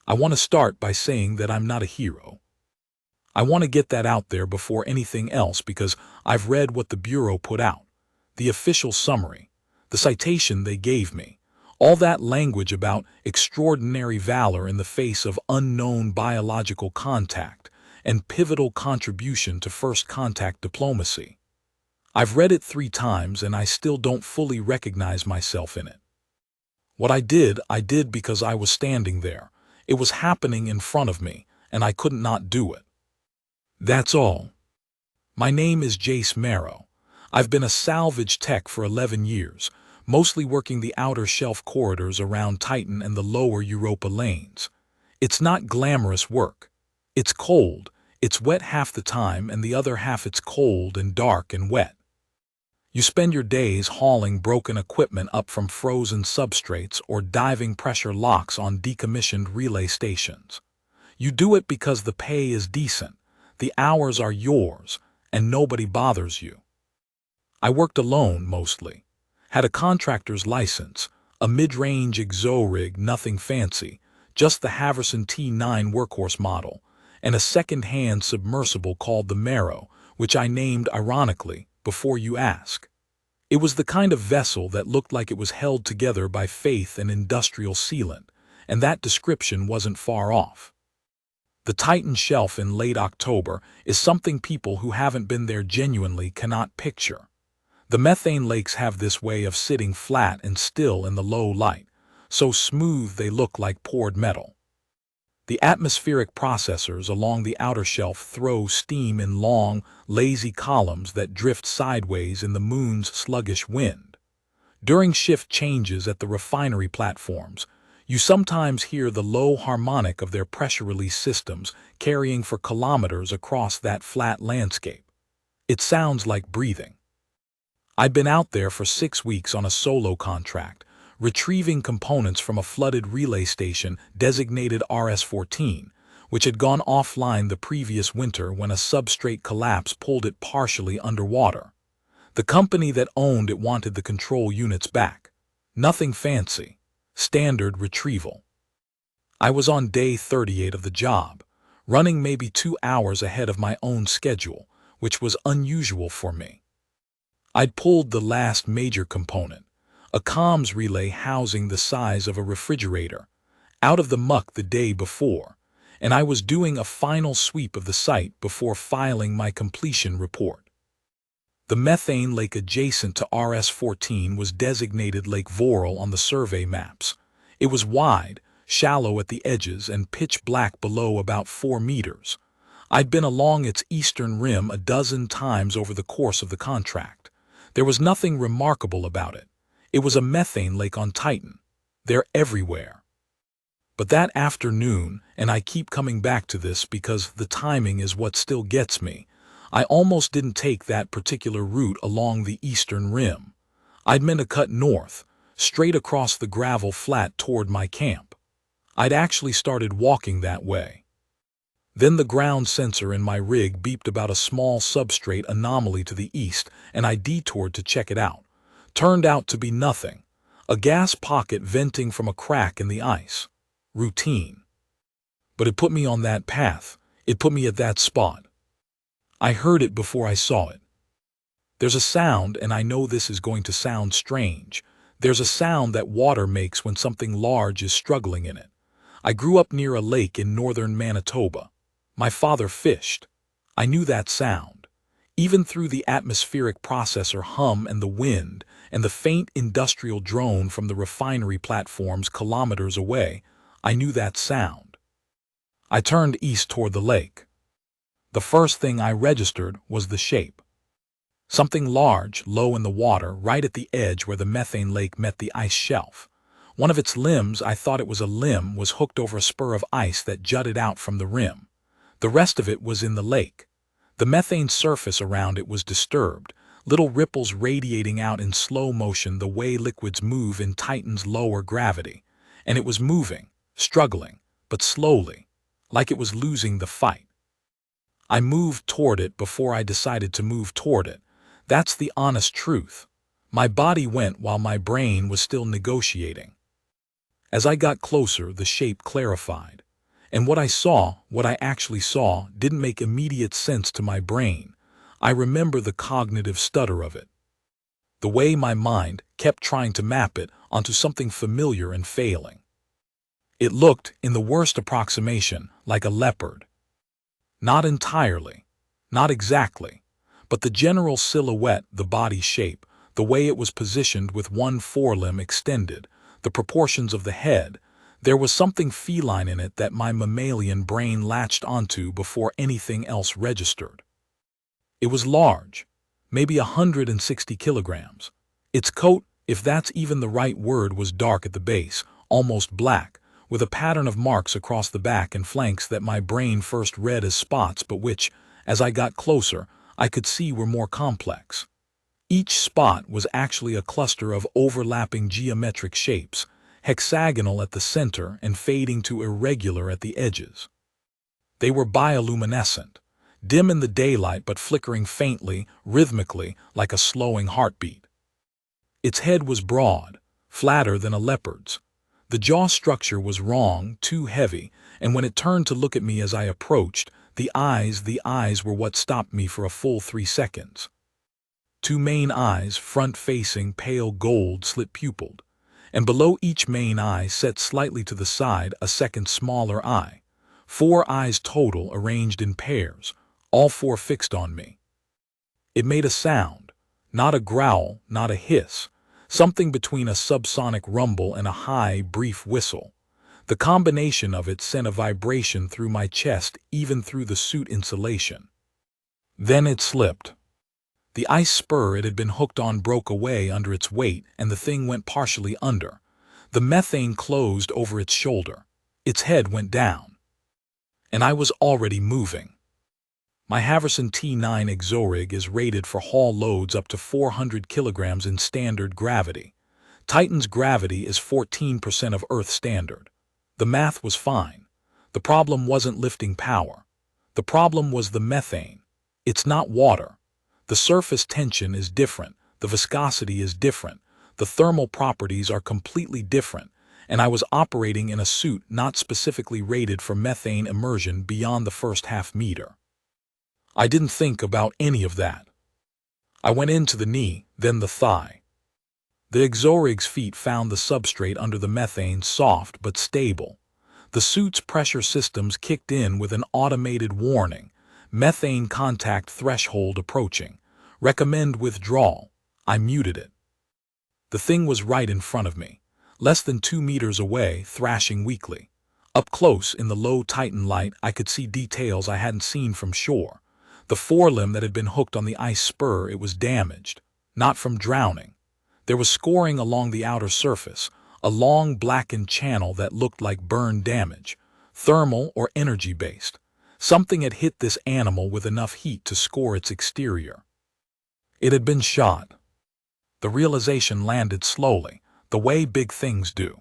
I want to start by saying that I'm not a hero. I want to get that out there before anything else because I've read what the Bureau put out, the official summary, the citation they gave me, all that language about extraordinary valor in the face of unknown biological contact and pivotal contribution to first contact diplomacy. I've read it 3 times and I still don't fully recognize myself in it. What I did because I was standing there. It was happening in front of me, and I couldn't not do it. That's all. My name is Jace Marrow. I've been a salvage tech for 11 years, mostly working the outer shelf corridors around Titan and the lower Europa lanes. It's not glamorous work. It's cold, it's wet half the time, and the other half it's cold and dark and wet. You spend your days hauling broken equipment up from frozen substrates or diving pressure locks on decommissioned relay stations. You do it because the pay is decent, the hours are yours, and nobody bothers you. I worked alone mostly. Had a contractor's license, a mid-range exo rig, nothing fancy, just the Haverson T9 workhorse model, and a second-hand submersible called the Marrow, which I named ironically, before you ask. It was the kind of vessel that looked like it was held together by faith and industrial sealant, and that description wasn't far off. The Titan shelf in late October is something people who haven't been there genuinely cannot picture. The methane lakes have this way of sitting flat and still in the low light, so smooth they look like poured metal. The atmospheric processors along the outer shelf throw steam in long, lazy columns that drift sideways in the moon's sluggish wind. During shift changes at the refinery platforms, you sometimes hear the low harmonic of their pressure release systems carrying for kilometers across that flat landscape. It sounds like breathing. I'd been out there for 6 weeks on a solo contract, retrieving components from a flooded relay station designated RS-14, which had gone offline the previous winter when a substrate collapse pulled it partially underwater. The company that owned it wanted the control units back. Nothing fancy. Standard retrieval. I was on day 38 of the job, running maybe 2 hours ahead of my own schedule, which was unusual for me. I'd pulled the last major component, a comms relay housing the size of a refrigerator, out of the muck the day before, and I was doing a final sweep of the site before filing my completion report. The methane lake adjacent to RS-14 was designated Lake Vorel on the survey maps. It was wide, shallow at the edges, and pitch black below about 4 meters. I'd been along its eastern rim a dozen times over the course of the contract. There was nothing remarkable about it. It was a methane lake on Titan. They're everywhere. But that afternoon, and I keep coming back to this because the timing is what still gets me, I almost didn't take that particular route along the eastern rim. I'd meant to cut north, straight across the gravel flat toward my camp. I'd actually started walking that way. Then the ground sensor in my rig beeped about a small substrate anomaly to the east, and I detoured to check it out. Turned out to be nothing. A gas pocket venting from a crack in the ice. Routine. But it put me on that path. It put me at that spot. I heard it before I saw it. There's a sound, and I know this is going to sound strange. There's a sound that water makes when something large is struggling in it. I grew up near a lake in northern Manitoba. My father fished. I knew that sound. Even through the atmospheric processor hum and the wind and the faint industrial drone from the refinery platforms kilometers away, I knew that sound. I turned east toward the lake. The first thing I registered was the shape. Something large, low in the water, right at the edge where the methane lake met the ice shelf. One of its limbs, I thought it was a limb, was hooked over a spur of ice that jutted out from the rim. The rest of it was in the lake. The methane surface around it was disturbed, little ripples radiating out in slow motion the way liquids move in Titan's lower gravity. And it was moving, struggling, but slowly, like it was losing the fight. I moved toward it before I decided to move toward it. That's the honest truth. My body went while my brain was still negotiating. As I got closer, the shape clarified. And what I actually saw, didn't make immediate sense to my brain. I remember the cognitive stutter of it. The way my mind kept trying to map it onto something familiar and failing. It looked, in the worst approximation, like a leopard. Not entirely, not exactly, but the general silhouette, the body shape, the way it was positioned with one forelimb extended, the proportions of the head, there was something feline in it that my mammalian brain latched onto before anything else registered. It was large, maybe 160 kilograms. Its coat, if that's even the right word, was dark at the base, almost black, with a pattern of marks across the back and flanks that my brain first read as spots but which, as I got closer, I could see were more complex. Each spot was actually a cluster of overlapping geometric shapes, hexagonal at the center and fading to irregular at the edges. They were bioluminescent, dim in the daylight but flickering faintly, rhythmically, like a slowing heartbeat. Its head was broad, flatter than a leopard's. The jaw structure was wrong, too heavy, and when it turned to look at me as I approached, the eyes were what stopped me for a full 3 seconds. Two main eyes, front-facing, pale gold, slit-pupiled, and below each main eye, set slightly to the side, a second smaller eye. 4 eyes total, arranged in pairs, all 4 fixed on me. It made a sound, not a growl, not a hiss, something between a subsonic rumble and a high, brief whistle. The combination of it sent a vibration through my chest, even through the suit insulation. Then it slipped. The ice spur it had been hooked on broke away under its weight, and the thing went partially under. The methane closed over its shoulder. Its head went down. And I was already moving. My Haverson T9 Exorig is rated for haul loads up to 400 kilograms in standard gravity. Titan's gravity is 14% of Earth standard. The math was fine. The problem wasn't lifting power. The problem was the methane. It's not water. The surface tension is different, the viscosity is different, the thermal properties are completely different, and I was operating in a suit not specifically rated for methane immersion beyond the first half-meter. I didn't think about any of that. I went into the knee, then the thigh. The Exorig's feet found the substrate under the methane soft but stable. The suit's pressure systems kicked in with an automated warning. Methane contact threshold approaching. Recommend withdrawal. I muted it. The thing was right in front of me, less than 2 meters away, thrashing weakly. Up close, in the low Titan light, I could see details I hadn't seen from shore. The forelimb that had been hooked on the ice spur, it was damaged. Not from drowning. There was scoring along the outer surface, a long blackened channel that looked like burn damage, thermal or energy-based. Something had hit this animal with enough heat to score its exterior. It had been shot. The realization landed slowly, the way big things do.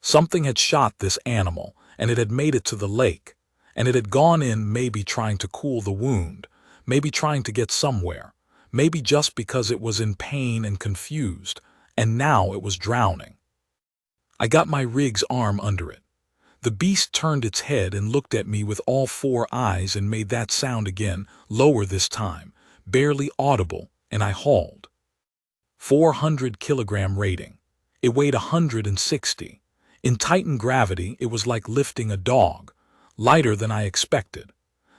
Something had shot this animal, and it had made it to the lake, and it had gone in, maybe trying to cool the wound, maybe trying to get somewhere, maybe just because it was in pain and confused, and now it was drowning. I got my rig's arm under it. The beast turned its head and looked at me with all 4 eyes and made that sound again, lower this time, barely audible, and I hauled. 400 kilogram rating. It weighed 160. In Titan gravity, it was like lifting a dog, lighter than I expected.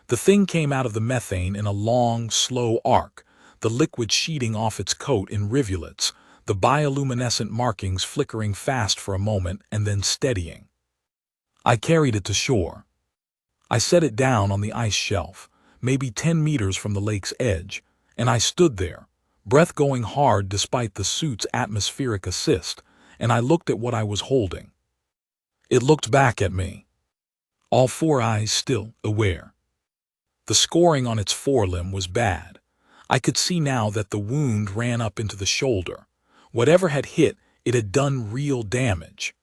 The thing came out of the methane in a long, slow arc, the liquid sheeting off its coat in rivulets, the bioluminescent markings flickering fast for a moment and then steadying. I carried it to shore. I set it down on the ice shelf, maybe 10 meters from the lake's edge, and I stood there, breath going hard despite the suit's atmospheric assist, and I looked at what I was holding. It looked back at me. All 4 eyes still aware. The scoring on its forelimb was bad. I could see now that the wound ran up into the shoulder. Whatever had hit, it had done real damage.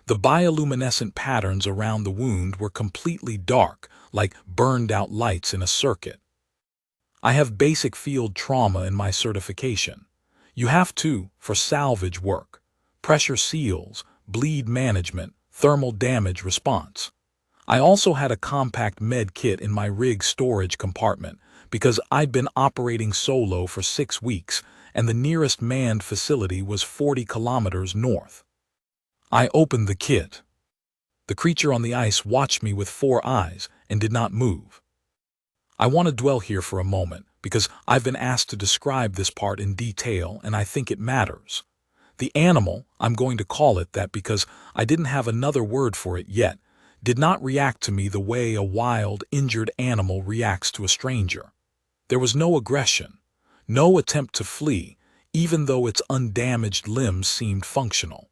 The bioluminescent patterns around the wound were completely dark, like burned-out lights in a circuit. I have basic field trauma in my certification. You have to, for salvage work, pressure seals, bleed management, thermal damage response. I also had a compact med kit in my rig storage compartment because I'd been operating solo for 6 weeks and the nearest manned facility was 40 kilometers north. I opened the kit. The creature on the ice watched me with 4 eyes and did not move. I want to dwell here for a moment because I've been asked to describe this part in detail and I think it matters. The animal, I'm going to call it that because I didn't have another word for it yet, did not react to me the way a wild, injured animal reacts to a stranger. There was no aggression, no attempt to flee, even though its undamaged limbs seemed functional.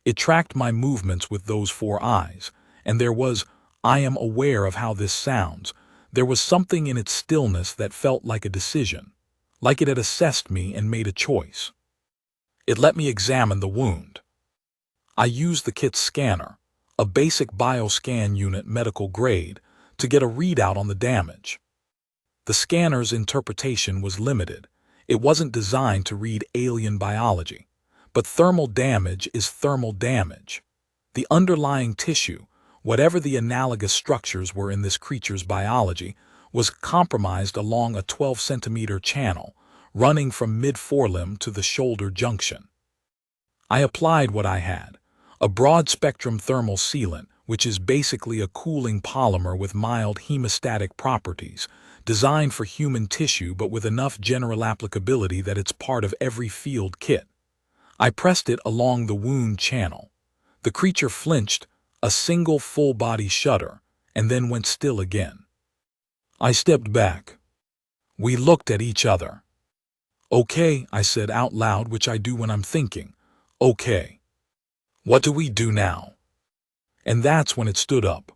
It tracked my movements with those 4 eyes, and there was, I am aware of how this sounds, there was something in its stillness that felt like a decision, like it had assessed me and made a choice. It let me examine the wound. I used the kit's scanner, a basic bioscan unit medical grade, to get a readout on the damage. The scanner's interpretation was limited. It wasn't designed to read alien biology. But thermal damage is thermal damage. The underlying tissue, whatever the analogous structures were in this creature's biology, was compromised along a 12-centimeter channel, running from mid-forelimb to the shoulder junction. I applied what I had, a broad-spectrum thermal sealant, which is basically a cooling polymer with mild hemostatic properties, designed for human tissue but with enough general applicability that it's part of every field kit. I pressed it along the wound channel. The creature flinched, a single full-body shudder, and then went still again. I stepped back. We looked at each other. "Okay," I said out loud, which I do when I'm thinking. "Okay. What do we do now?" And that's when it stood up.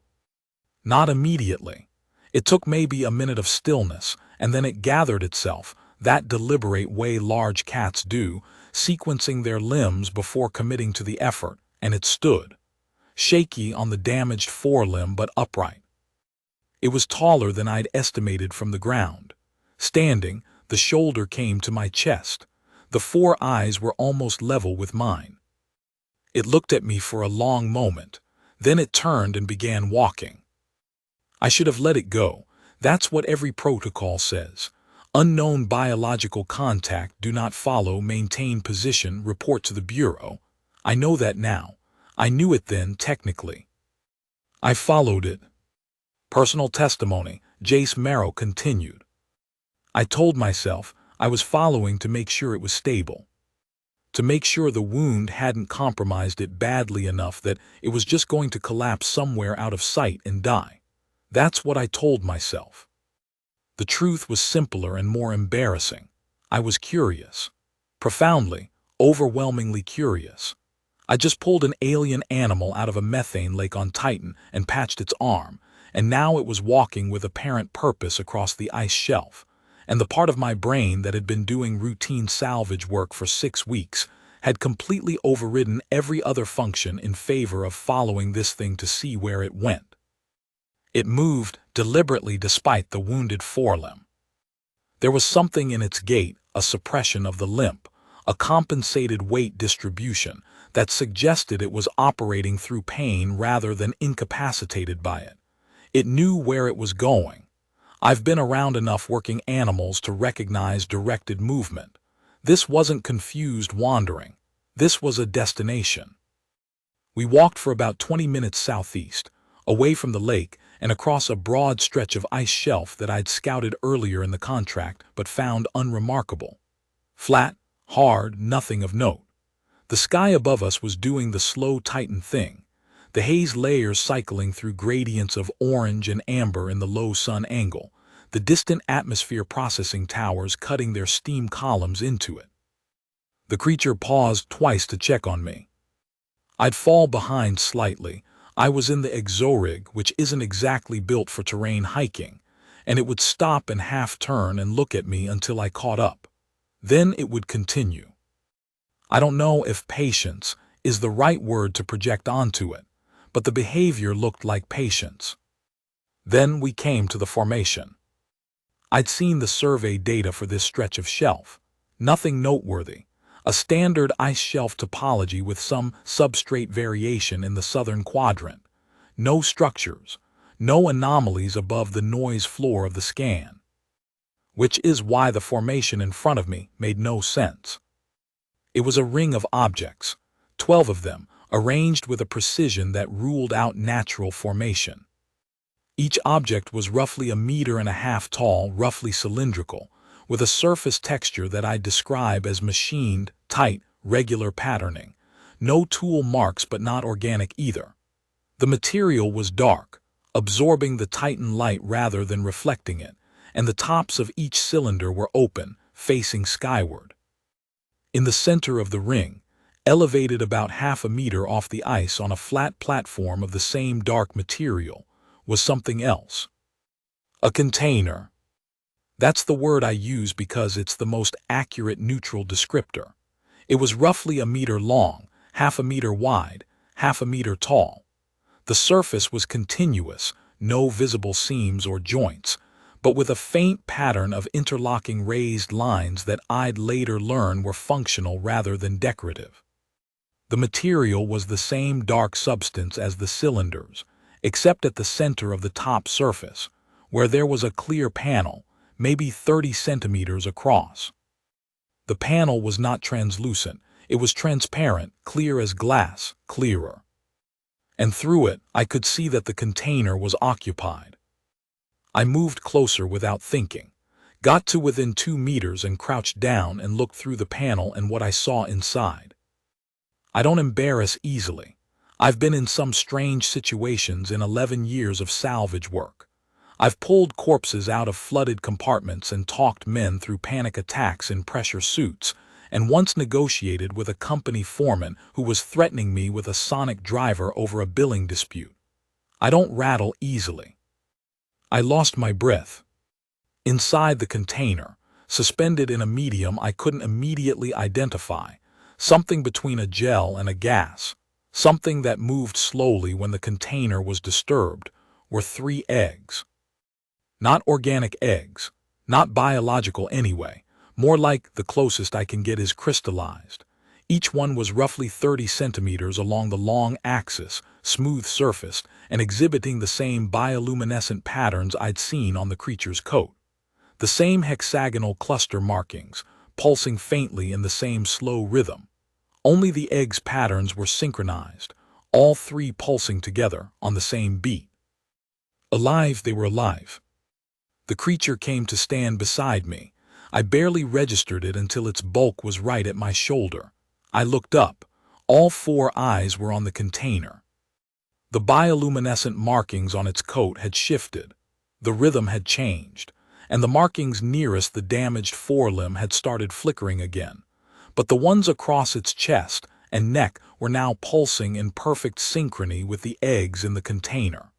Not immediately. It took maybe a minute of stillness, and then it gathered itself, that deliberate way large cats do, sequencing their limbs before committing to the effort, and it stood, shaky on the damaged forelimb but upright. It was taller than I'd estimated from the ground. Standing, the shoulder came to my chest. The 4 eyes were almost level with mine. It looked at me for a long moment. Then it turned and began walking. I should have let it go. That's what every protocol says. Unknown biological contact, do not follow, maintain position, report to the Bureau. I know that now. I knew it then, technically. I followed it. Personal testimony, Jace Merrill continued. I told myself I was following to make sure it was stable. To make sure the wound hadn't compromised it badly enough that it was just going to collapse somewhere out of sight and die. That's what I told myself. The truth was simpler and more embarrassing. I was curious. Profoundly, overwhelmingly curious. I just pulled an alien animal out of a methane lake on Titan and patched its arm, and now it was walking with apparent purpose across the ice shelf. And the part of my brain that had been doing routine salvage work for 6 weeks had completely overridden every other function in favor of following this thing to see where it went. It moved deliberately despite the wounded forelimb. There was something in its gait, a suppression of the limp, a compensated weight distribution that suggested it was operating through pain rather than incapacitated by it. It knew where it was going. I've been around enough working animals to recognize directed movement. This wasn't confused wandering. This was a destination. We walked for about 20 minutes southeast, away from the lake and across a broad stretch of ice shelf that I'd scouted earlier in the contract but found unremarkable. Flat, hard, nothing of note. The sky above us was doing the slow Titan thing, the haze layers cycling through gradients of orange and amber in the low sun angle, the distant atmosphere processing towers cutting their steam columns into it. The creature paused twice to check on me. I'd fall behind slightly. I was in the exorig, which isn't exactly built for terrain hiking, and it would stop and half-turn and look at me until I caught up. Then it would continue. I don't know if patience is the right word to project onto it, but the behavior looked like patience. Then we came to the formation. I'd seen the survey data for this stretch of shelf. Nothing noteworthy. A standard ice shelf topology with some substrate variation in the southern quadrant. no structures, no anomalies above the noise floor of the scan. Which is why the formation in front of me made no sense. It was a ring of objects, 12 of them, arranged with a precision that ruled out natural formation. Each object was roughly 1.5 meters tall, roughly cylindrical, with a surface texture that I'd describe as machined, tight, regular patterning. No tool marks, but not organic either. The material was dark, absorbing the Titan light rather than reflecting it, and the tops of each cylinder were open, facing skyward. In the center of the ring, elevated about 0.5 meters off the ice on a flat platform of the same dark material, was something else. A container. That's the word I use because it's the most accurate neutral descriptor. It was roughly 1 meter long, 0.5 meter wide, 0.5 meter tall. The surface was continuous, no visible seams or joints, but with a faint pattern of interlocking raised lines that I'd later learn were functional rather than decorative. The material was the same dark substance as the cylinders, except at the center of the top surface, where there was a clear panel, maybe 30 centimeters across. The panel was not translucent, it was transparent, clear as glass, clearer. And through it, I could see that the container was occupied. I moved closer without thinking, got to within 2 meters and crouched down and looked through the panel and what I saw inside. I don't embarrass easily. I've been in some strange situations in 11 years of salvage work. I've pulled corpses out of flooded compartments and talked men through panic attacks in pressure suits, and once negotiated with a company foreman who was threatening me with a sonic driver over a billing dispute. I don't rattle easily. I lost my breath. Inside the container, suspended in a medium I couldn't immediately identify, something between a gel and a gas, something that moved slowly when the container was disturbed, were 3 eggs. Not organic eggs, not biological anyway, more like the closest I can get is crystallized. Each one was roughly 30 centimeters along the long axis, smooth-surfaced, and exhibiting the same bioluminescent patterns I'd seen on the creature's coat. The same hexagonal cluster markings, pulsing faintly in the same slow rhythm. Only the eggs' patterns were synchronized, all 3 pulsing together on the same beat. Alive, they were alive. The creature came to stand beside me. I barely registered it until its bulk was right at my shoulder. I looked up. All 4 eyes were on the container. The bioluminescent markings on its coat had shifted. The rhythm had changed, and the markings nearest the damaged forelimb had started flickering again. But the ones across its chest and neck were now pulsing in perfect synchrony with the eggs in the container.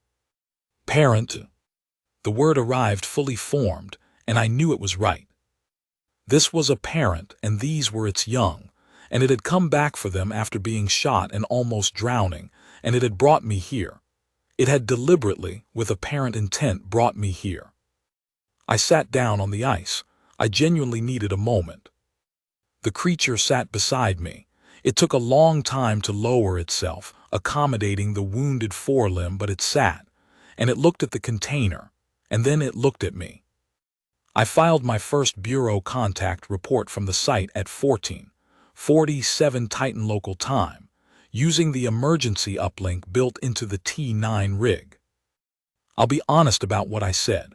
Parent. The word arrived fully formed, and I knew it was right. This was a parent, and these were its young, and it had come back for them after being shot and almost drowning, and it had brought me here. It had deliberately, with apparent intent, brought me here. I sat down on the ice. I genuinely needed a moment. The creature sat beside me. It took a long time to lower itself, accommodating the wounded forelimb, but it sat, and it looked at the container, and then it looked at me. I filed my first Bureau contact report from the site at 14:47 Titan local time, using the emergency uplink built into the T9 rig. I'll be honest about what I said.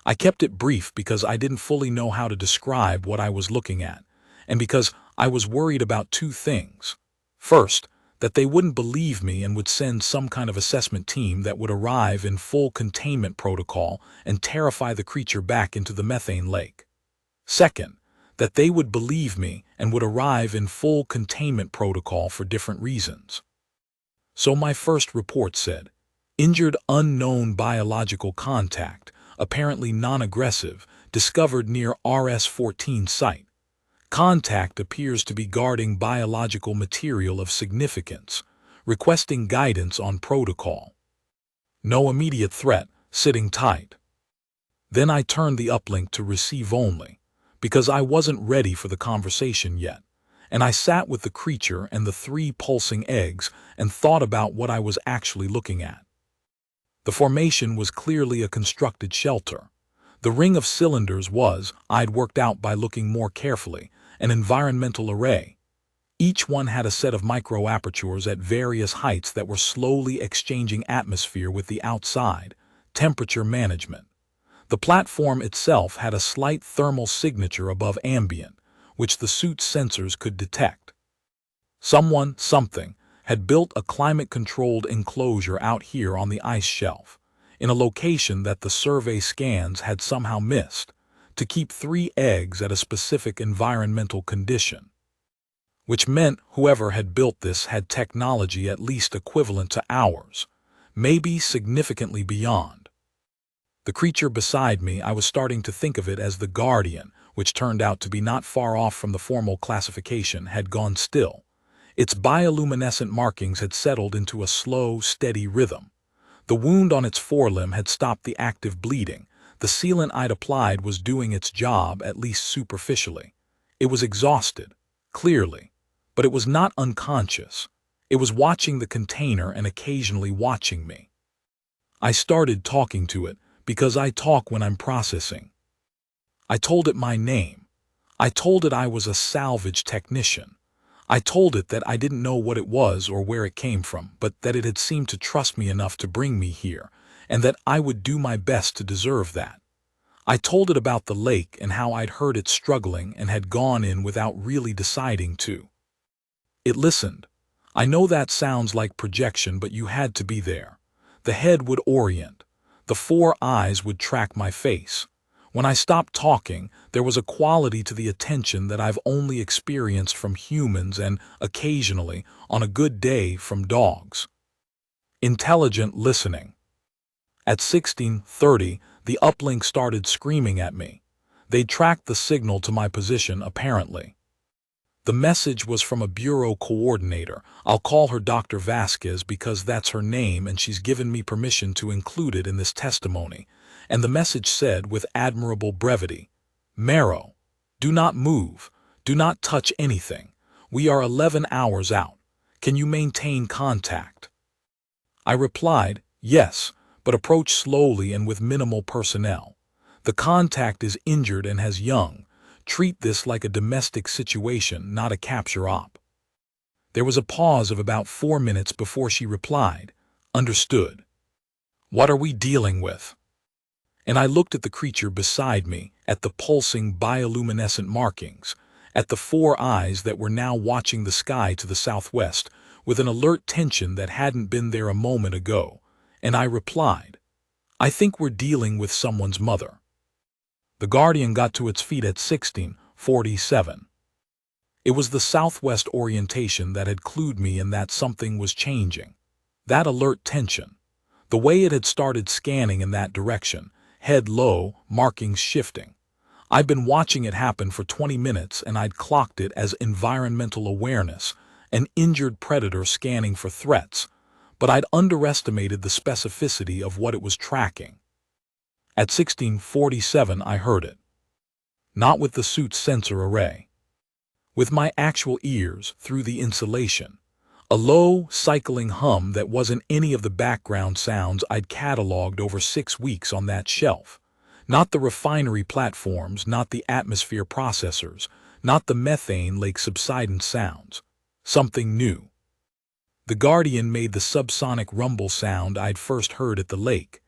I kept it brief because I didn't fully know how to describe what I was looking at, and because I was worried about 2 things. First, that they wouldn't believe me and would send some kind of assessment team that would arrive in full containment protocol and terrify the creature back into the methane lake. Second, that they would believe me and would arrive in full containment protocol for different reasons. So my first report said, injured unknown biological contact, apparently non-aggressive, discovered near RS-14 site. Contact appears to be guarding biological material of significance, requesting guidance on protocol. No immediate threat, sitting tight. Then I turned the uplink to receive only, because I wasn't ready for the conversation yet, and I sat with the creature and the 3 pulsing eggs and thought about what I was actually looking at. The formation was clearly a constructed shelter. The ring of cylinders was, I'd worked out by looking more carefully, an environmental array. Each one had a set of micro-apertures at various heights that were slowly exchanging atmosphere with the outside, temperature management. The platform itself had a slight thermal signature above ambient, which the suit's sensors could detect. Something, had built a climate-controlled enclosure out here on the ice shelf, in a location that the survey scans had somehow missed, to keep 3 eggs at a specific environmental condition. Which meant whoever had built this had technology at least equivalent to ours, maybe significantly beyond. The creature beside me, I was starting to think of it as the Guardian, which turned out to be not far off from the formal classification, had gone still. Its bioluminescent markings had settled into a slow, steady rhythm. The wound on its forelimb had stopped the active bleeding. The sealant I'd applied was doing its job, at least superficially. It was exhausted, clearly, but it was not unconscious. It was watching the container and occasionally watching me. I started talking to it, because I talk when I'm processing. I told it my name. I told it I was a salvage technician. I told it that I didn't know what it was or where it came from, but that it had seemed to trust me enough to bring me here, and that I would do my best to deserve that. I told it about the lake and how I'd heard it struggling and had gone in without really deciding to. It listened. I know that sounds like projection, but you had to be there. The head would orient. The 4 eyes would track my face. When I stopped talking, there was a quality to the attention that I've only experienced from humans and, occasionally, on a good day, from dogs. Intelligent listening. At 16:30, the uplink started screaming at me. They'd tracked the signal to my position, apparently. The message was from a bureau coordinator. I'll call her Dr. Vasquez because that's her name and she's given me permission to include it in this testimony. And the message said with admirable brevity, "Marrow, do not move. Do not touch anything. We are 11 hours out. Can you maintain contact?" I replied, "Yes, but approach slowly and with minimal personnel. The contact is injured and has young. Treat this like a domestic situation, not a capture op." There was a pause of about 4 minutes before she replied, "Understood. What are we dealing with?" And I looked at the creature beside me, at the pulsing bioluminescent markings, at the 4 eyes that were now watching the sky to the southwest with an alert tension that hadn't been there a moment ago, and I replied, "I think we're dealing with someone's mother." The Guardian got to its feet at 16:47. It was the southwest orientation that had clued me in that something was changing. That alert tension. The way it had started scanning in that direction, head low, markings shifting. I'd been watching it happen for 20 minutes and I'd clocked it as environmental awareness, an injured predator scanning for threats, but I'd underestimated the specificity of what it was tracking. At 16:47 I heard it. Not with the suit's sensor array. With my actual ears through the insulation. A low, cycling hum that wasn't any of the background sounds I'd cataloged over 6 weeks on that shelf. Not the refinery platforms, not the atmosphere processors, not the methane lake subsidence sounds. Something new. The Guardian made the subsonic rumble sound I'd first heard at the lake,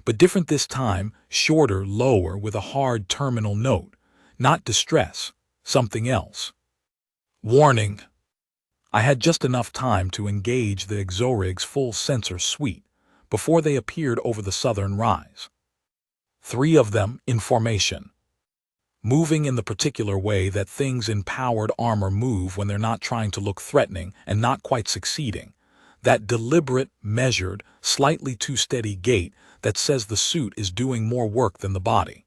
but different this time, shorter, lower, with a hard terminal note. Not distress, something else. Warning. I had just enough time to engage the Exorig's full sensor suite before they appeared over the southern rise. 3 of them in formation. Moving in the particular way that things in powered armor move when they're not trying to look threatening and not quite succeeding. That deliberate, measured, slightly too steady gait that says the suit is doing more work than the body.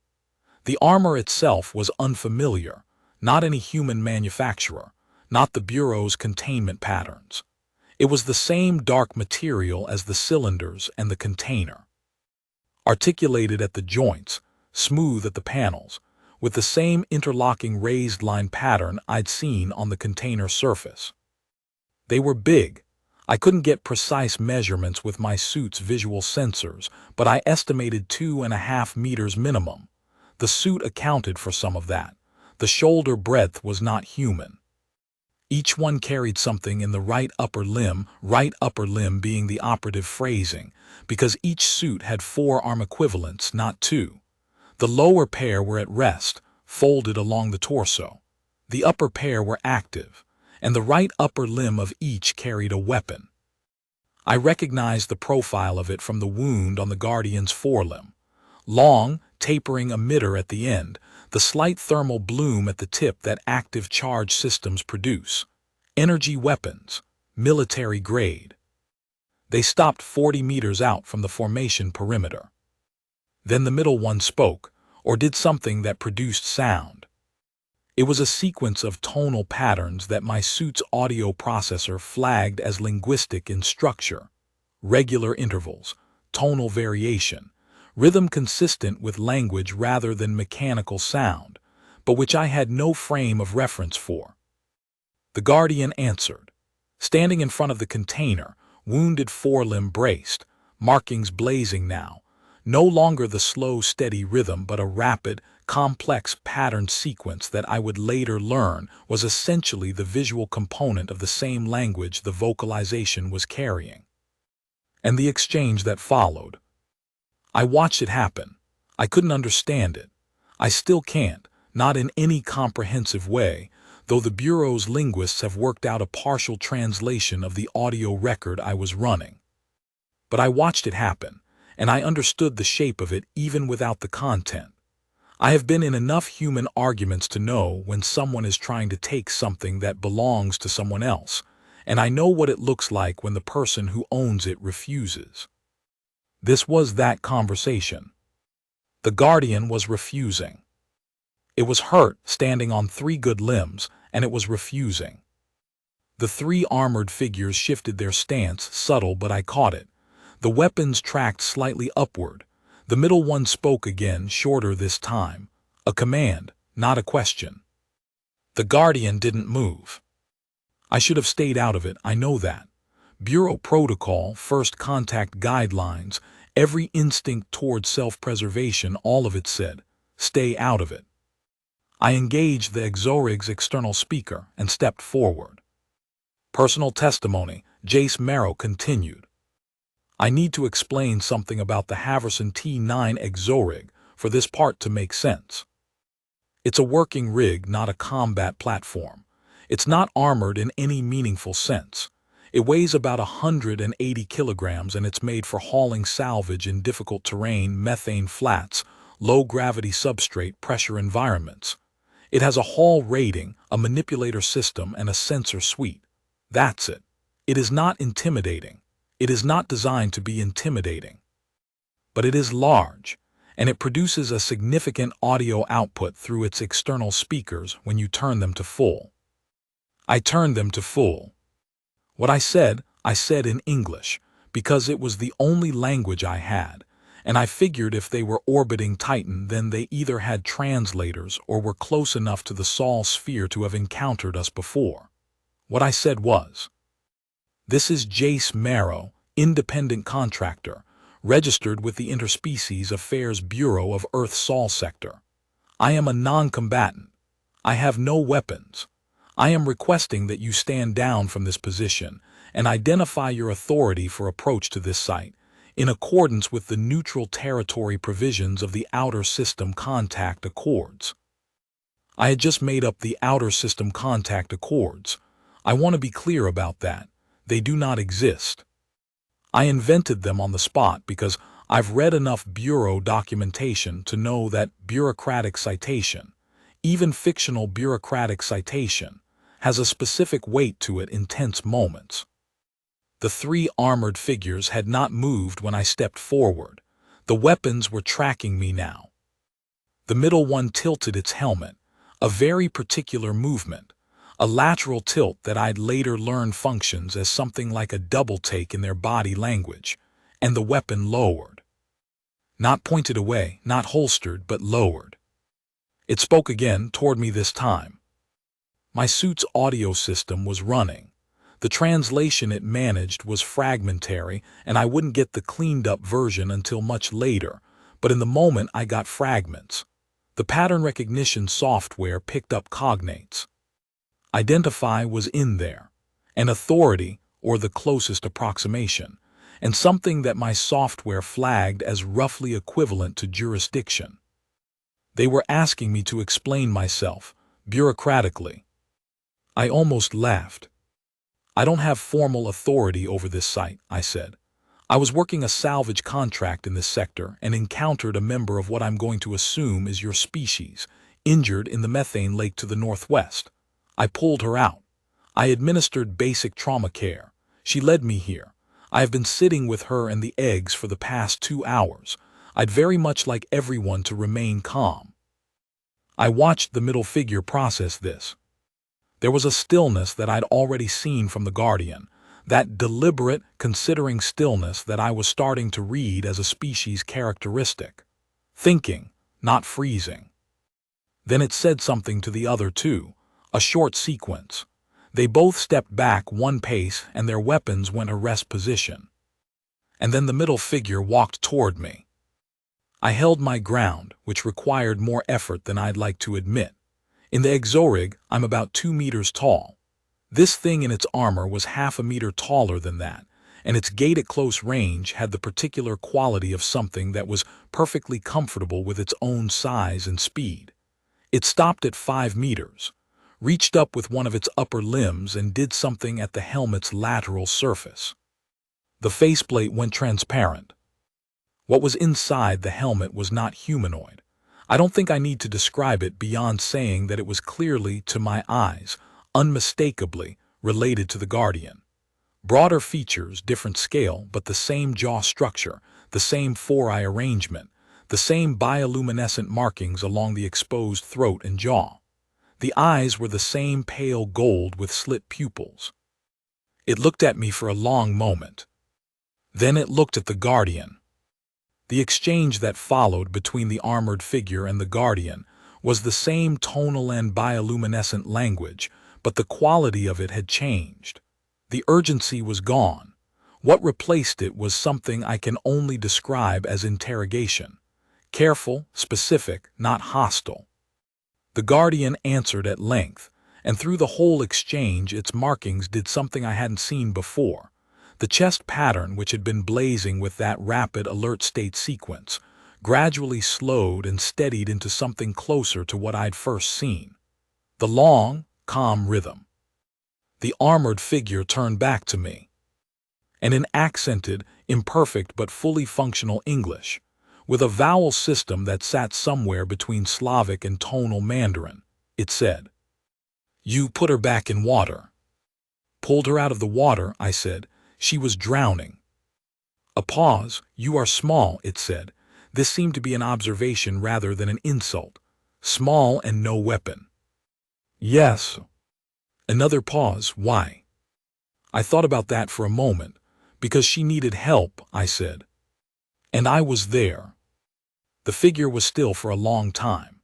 The armor itself was unfamiliar, not any human manufacturer, not the Bureau's containment patterns. It was the same dark material as the cylinders and the container. Articulated at the joints, smooth at the panels, with the same interlocking raised line pattern I'd seen on the container surface. They were big. I couldn't get precise measurements with my suit's visual sensors, but I estimated 2.5 meters minimum. The suit accounted for some of that. The shoulder breadth was not human. Each one carried something in the right upper limb being the operative phrasing, because each suit had 4 arm equivalents, not 2. The lower pair were at rest, folded along the torso. The upper pair were active, and the right upper limb of each carried a weapon. I recognized the profile of it from the wound on the Guardian's forelimb. Long, tapering emitter at the end, the slight thermal bloom at the tip that active charge systems produce. Energy weapons, military grade. They stopped 40 meters out from the formation perimeter. Then the middle one spoke, or did something that produced sound. It was a sequence of tonal patterns that my suit's audio processor flagged as linguistic in structure. Regular intervals, tonal variation, rhythm consistent with language rather than mechanical sound, but which I had no frame of reference for. The Guardian answered. Standing in front of the container, wounded forelimb braced, markings blazing now. No longer the slow, steady rhythm, but a rapid, complex pattern sequence that I would later learn was essentially the visual component of the same language the vocalization was carrying. And the exchange that followed. I watched it happen. I couldn't understand it. I still can't, not in any comprehensive way, though the Bureau's linguists have worked out a partial translation of the audio record I was running. But I watched it happen, and I understood the shape of it even without the content. I have been in enough human arguments to know when someone is trying to take something that belongs to someone else, and I know what it looks like when the person who owns it refuses. This was that conversation. The Guardian was refusing. It was hurt, standing on 3 good limbs, and it was refusing. The 3 armored figures shifted their stance, subtle, but I caught it. The weapons tracked slightly upward. The middle one spoke again, shorter this time. A command, not a question. The Guardian didn't move. I should have stayed out of it, I know that. Bureau protocol, first contact guidelines, every instinct toward self-preservation, all of it said, stay out of it. I engaged the Exorig's external speaker and stepped forward. Personal testimony, Jace Marrow continued. I need to explain something about the Haverson T9 Exorig for this part to make sense. It's a working rig, not a combat platform. It's not armored in any meaningful sense. It weighs about 180 kilograms and it's made for hauling salvage in difficult terrain, methane flats, low-gravity substrate pressure environments. It has a haul rating, a manipulator system, and a sensor suite. That's it. It is not intimidating. It is not designed to be intimidating. But it is large, and it produces a significant audio output through its external speakers when you turn them to full. I turned them to full. What I said in English, because it was the only language I had, and I figured if they were orbiting Titan, then they either had translators or were close enough to the Sol sphere to have encountered us before. What I said was, "This is Jace Marrow, independent contractor, registered with the Interspecies Affairs Bureau of Earth-Sol Sector. I am a non-combatant. I have no weapons. I am requesting that you stand down from this position and identify your authority for approach to this site, in accordance with the neutral territory provisions of the Outer System Contact Accords." I had just made up the Outer System Contact Accords. I want to be clear about that. They do not exist. I invented them on the spot because I've read enough Bureau documentation to know that bureaucratic citation, even fictional bureaucratic citation, has a specific weight to it in tense moments. The 3 armored figures had not moved when I stepped forward. The weapons were tracking me now. The middle one tilted its helmet, a very particular movement, a lateral tilt that I'd later learn functions as something like a double take in their body language, and the weapon lowered. Not pointed away, not holstered, but lowered. It spoke again, toward me this time. My suit's audio system was running. The translation it managed was fragmentary, and I wouldn't get the cleaned-up version until much later, but in the moment I got fragments. The pattern recognition software picked up cognates. Identify was in there, an authority, or the closest approximation, and something that my software flagged as roughly equivalent to jurisdiction. They were asking me to explain myself, bureaucratically. I almost laughed. I don't have formal authority over this site, I said. I was working a salvage contract in this sector and encountered a member of what I'm going to assume is your species, injured in the methane lake to the northwest. I pulled her out. I administered basic trauma care. She led me here. I have been sitting with her and the eggs for the past 2 hours. I'd very much like everyone to remain calm. I watched the middle figure process this. There was a stillness that I'd already seen from the Guardian, that deliberate, considering stillness that I was starting to read as a species characteristic. Thinking, not freezing. Then it said something to the other two, a short sequence. They both stepped back 1 pace and their weapons went a rest position. And then the middle figure walked toward me. I held my ground, which required more effort than I'd like to admit. In the Exorig, I'm about 2 meters tall. This thing in its armor was half a meter taller than that, and its gait at close range had the particular quality of something that was perfectly comfortable with its own size and speed. It stopped at 5 meters, reached up with one of its upper limbs and did something at the helmet's lateral surface. The faceplate went transparent. What was inside the helmet was not humanoid. I don't think I need to describe it beyond saying that it was clearly, to my eyes, unmistakably related to the Guardian. Broader features, different scale, but the same jaw structure, the same 4-eye arrangement, the same bioluminescent markings along the exposed throat and jaw. The eyes were the same pale gold with slit pupils. It looked at me for a long moment. Then it looked at the Guardian. The exchange that followed between the armored figure and the Guardian was the same tonal and bioluminescent language, but the quality of it had changed. The urgency was gone. What replaced it was something I can only describe as interrogation. Careful, specific, not hostile. The Guardian answered at length, and through the whole exchange its markings did something I hadn't seen before. The chest pattern, which had been blazing with that rapid alert state sequence, gradually slowed and steadied into something closer to what I'd first seen. The long, calm rhythm. The armored figure turned back to me. And in accented, imperfect but fully functional English, with a vowel system that sat somewhere between Slavic and tonal Mandarin, it said, "You put her back in water." "Pulled her out of the water," I said. "She was drowning." A pause. "You are small," it said. This seemed to be an observation rather than an insult. "Small and no weapon." "Yes." Another pause. "Why?" I thought about that for a moment. "Because she needed help," I said. And I was there. The figure was still for a long time.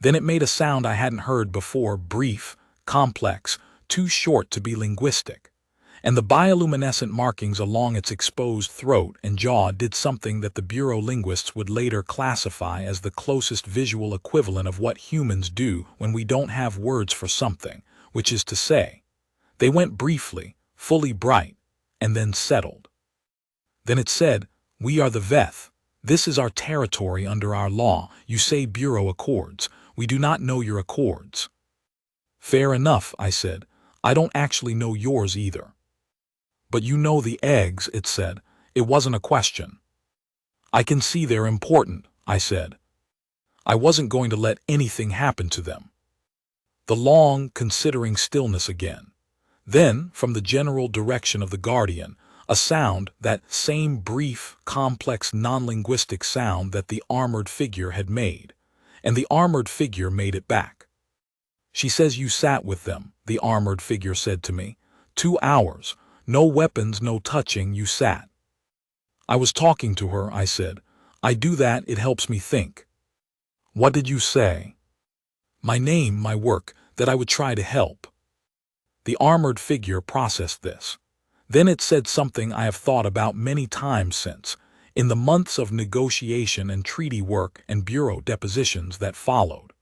Then it made a sound I hadn't heard before, brief, complex, too short to be linguistic. And the bioluminescent markings along its exposed throat and jaw did something that the bureau linguists would later classify as the closest visual equivalent of what humans do when we don't have words for something, which is to say, they went briefly, fully bright, and then settled. Then it said, "We are the Veth. This is our territory under our law. You say Bureau Accords. We do not know your accords." "Fair enough," I said. "I don't actually know yours either." "But you know the eggs," it said. It wasn't a question. "I can see they're important," I said. I wasn't going to let anything happen to them. The long, considering stillness again. Then, from the general direction of the Guardian, a sound, that same brief, complex, non-linguistic sound that the armored figure had made. And the armored figure made it back. "She says you sat with them," the armored figure said to me. 2 hours. No weapons, no touching, you sat." "I was talking to her," I said. "I do that, it helps me think." "What did you say?" "My name, my work, that I would try to help." The armored figure processed this. Then it said something I have thought about many times since, in the months of negotiation and treaty work and bureau depositions that followed.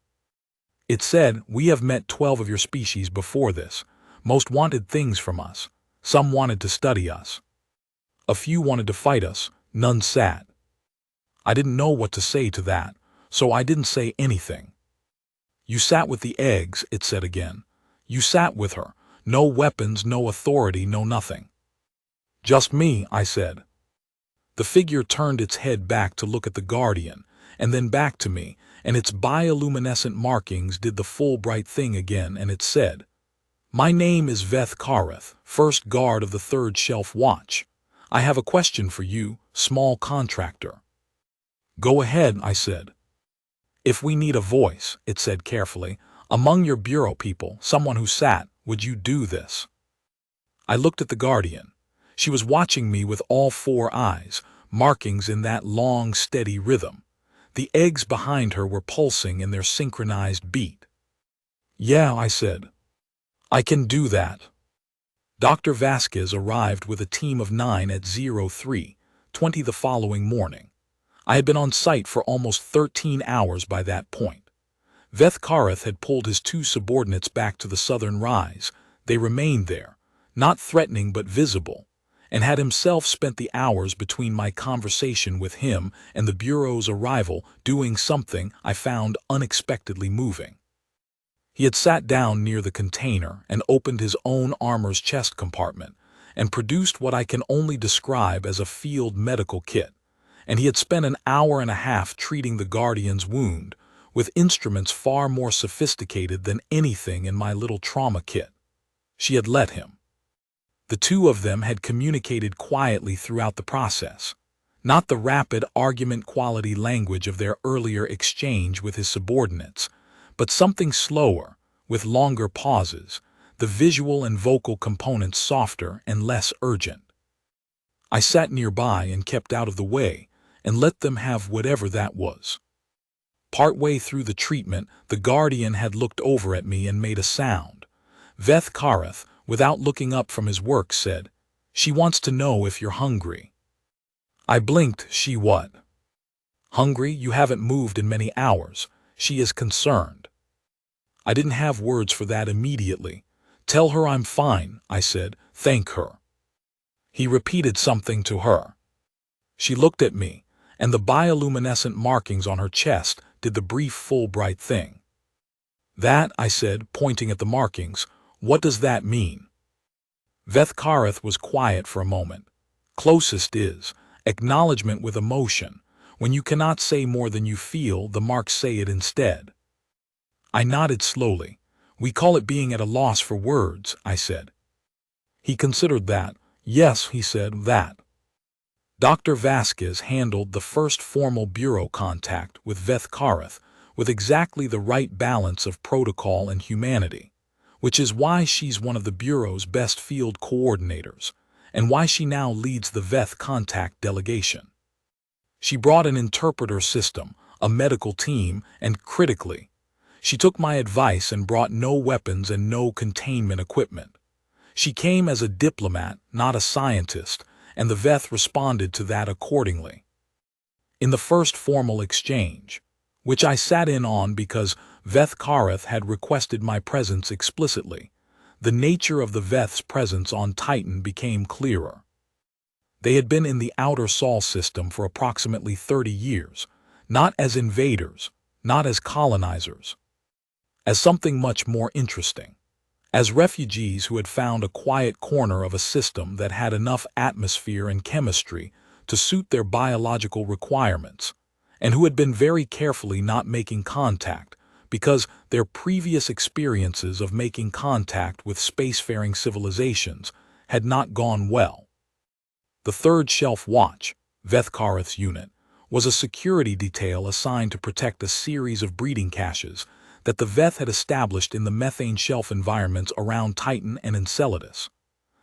It said, "We have met 12 of your species before this. Most wanted things from us. Some wanted to study us. A few wanted to fight us, none sat." I didn't know what to say to that, so I didn't say anything. "You sat with the eggs," it said again. "You sat with her. No weapons, no authority, no nothing." "Just me," I said. The figure turned its head back to look at the Guardian, and then back to me, and its bioluminescent markings did the Fulbright thing again, and it said, "My name is Veth Kareth, first guard of the Third Shelf Watch. I have a question for you, small contractor." "Go ahead," I said. "If we need a voice," it said carefully, "among your bureau people, someone who sat, would you do this?" I looked at the Guardian. She was watching me with all four eyes, markings in that long, steady rhythm. The eggs behind her were pulsing in their synchronized beat. "Yeah," I said. "I can do that." Dr. Vasquez arrived with a team of 9 at 03:20 the following morning. I had been on site for almost 13 hours by that point. Veth Kareth had pulled his 2 subordinates back to the southern rise. They remained there, not threatening but visible, and had himself spent the hours between my conversation with him and the Bureau's arrival doing something I found unexpectedly moving. He had sat down near the container and opened his own armor's chest compartment and produced what I can only describe as a field medical kit, and he had spent an hour and a half treating the Guardian's wound with instruments far more sophisticated than anything in my little trauma kit. She had let him. The two of them had communicated quietly throughout the process, not the rapid argument-quality language of their earlier exchange with his subordinates, but something slower, with longer pauses, the visual and vocal components softer and less urgent. I sat nearby and kept out of the way and let them have whatever that was. Partway through the treatment, the Guardian had looked over at me and made a sound. Veth Kareth, without looking up from his work, said, "She wants to know if you're hungry." I blinked. "She what?" "Hungry? You haven't moved in many hours. She is concerned." I didn't have words for that immediately. "Tell her I'm fine," I said. "Thank her." He repeated something to her. She looked at me, and the bioluminescent markings on her chest did the brief Fulbright thing. "That," I said, pointing at the markings, "what does that mean?" Veth Kareth was quiet for a moment. Closest is acknowledgement with emotion. When you cannot say more than you feel, the marks say it instead. I nodded slowly. "We call it being at a loss for words," I said. He considered that. "Yes," he said, "that." Dr. Vasquez handled the first formal bureau contact with Veth Kareth with exactly the right balance of protocol and humanity, which is why she's one of the Bureau's best field coordinators, and why she now leads the Veth contact delegation. She brought an interpreter system, a medical team, and critically, she took my advice and brought no weapons and no containment equipment. She came as a diplomat, not a scientist, and the Veth responded to that accordingly. In the first formal exchange, which I sat in on because Veth Kareth had requested my presence explicitly, the nature of the Veth's presence on Titan became clearer. They had been in the outer Sol system for approximately 30 years, not as invaders, not as colonizers, as something much more interesting, as refugees who had found a quiet corner of a system that had enough atmosphere and chemistry to suit their biological requirements, and who had been very carefully not making contact because their previous experiences of making contact with spacefaring civilizations had not gone well. The Third Shelf Watch, Veth Kareth's unit, was a security detail assigned to protect a series of breeding caches that the Veth had established in the methane shelf environments around Titan and Enceladus.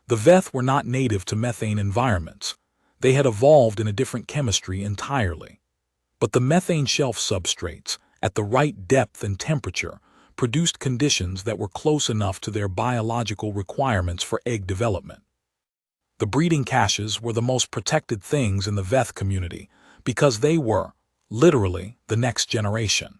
The Veth were not native to methane environments. They had evolved in a different chemistry entirely. But the methane shelf substrates, at the right depth and temperature, produced conditions that were close enough to their biological requirements for egg development. The breeding caches were the most protected things in the Veth community because they were, literally, the next generation.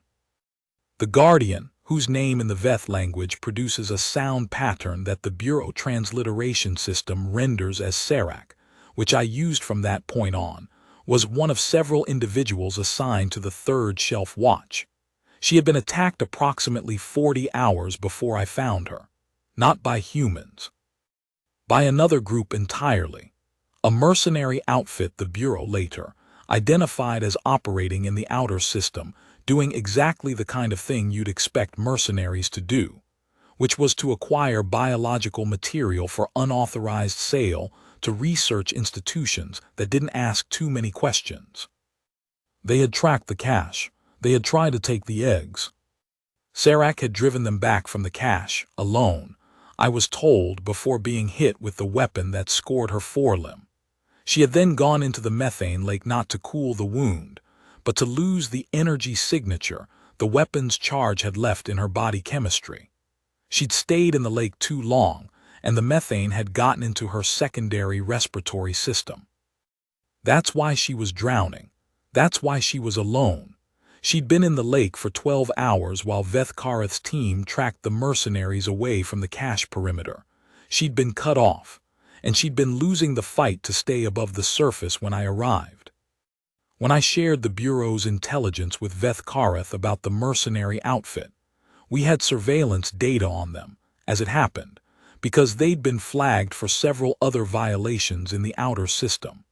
The guardian, whose name in the Veth language produces a sound pattern that the Bureau transliteration system renders as Serac, which I used from that point on, was one of several individuals assigned to the third shelf watch. She had been attacked approximately 40 hours before I found her. Not by humans. By another group entirely. A mercenary outfit the Bureau later identified as operating in the outer system, doing exactly the kind of thing you'd expect mercenaries to do, which was to acquire biological material for unauthorized sale to research institutions that didn't ask too many questions. They had tracked the cache. They had tried to take the eggs. Serac had driven them back from the cache, alone, I was told, before being hit with the weapon that scored her forelimb. She had then gone into the methane lake not to cool the wound, but to lose the energy signature the weapon's charge had left in her body chemistry. She'd stayed in the lake too long, and the methane had gotten into her secondary respiratory system. That's why she was drowning. That's why she was alone. She'd been in the lake for 12 hours while Veth Kareth's team tracked the mercenaries away from the cache perimeter. She'd been cut off, and she'd been losing the fight to stay above the surface when I arrived. When I shared the Bureau's intelligence with Veth Kareth about the mercenary outfit, we had surveillance data on them, as it happened, because they'd been flagged for several other violations in the outer system.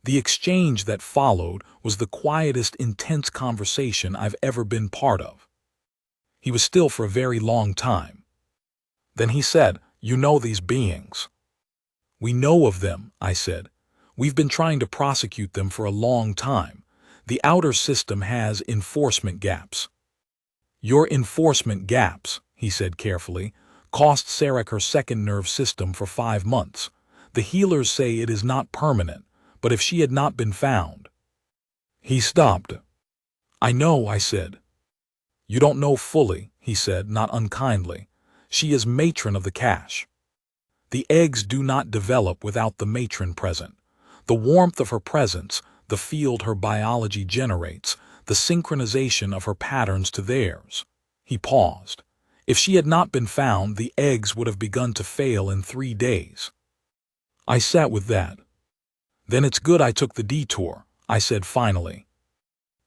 The exchange that followed was the quietest, intense conversation I've ever been part of. He was still for a very long time. Then he said, "You know these beings." "We know of them," I said. "We've been trying to prosecute them for a long time. The outer system has enforcement gaps." "Your enforcement gaps," he said carefully, "cost Serac her second nerve system for 5 months. The healers say it is not permanent, but if she had not been found—" He stopped. "I know," I said. "You don't know fully," he said, not unkindly. "She is matron of the cache. The eggs do not develop without the matron present. The warmth of her presence, the field her biology generates, the synchronization of her patterns to theirs." He paused. "If she had not been found, the eggs would have begun to fail in 3 days." I sat with that. "Then it's good I took the detour," I said finally.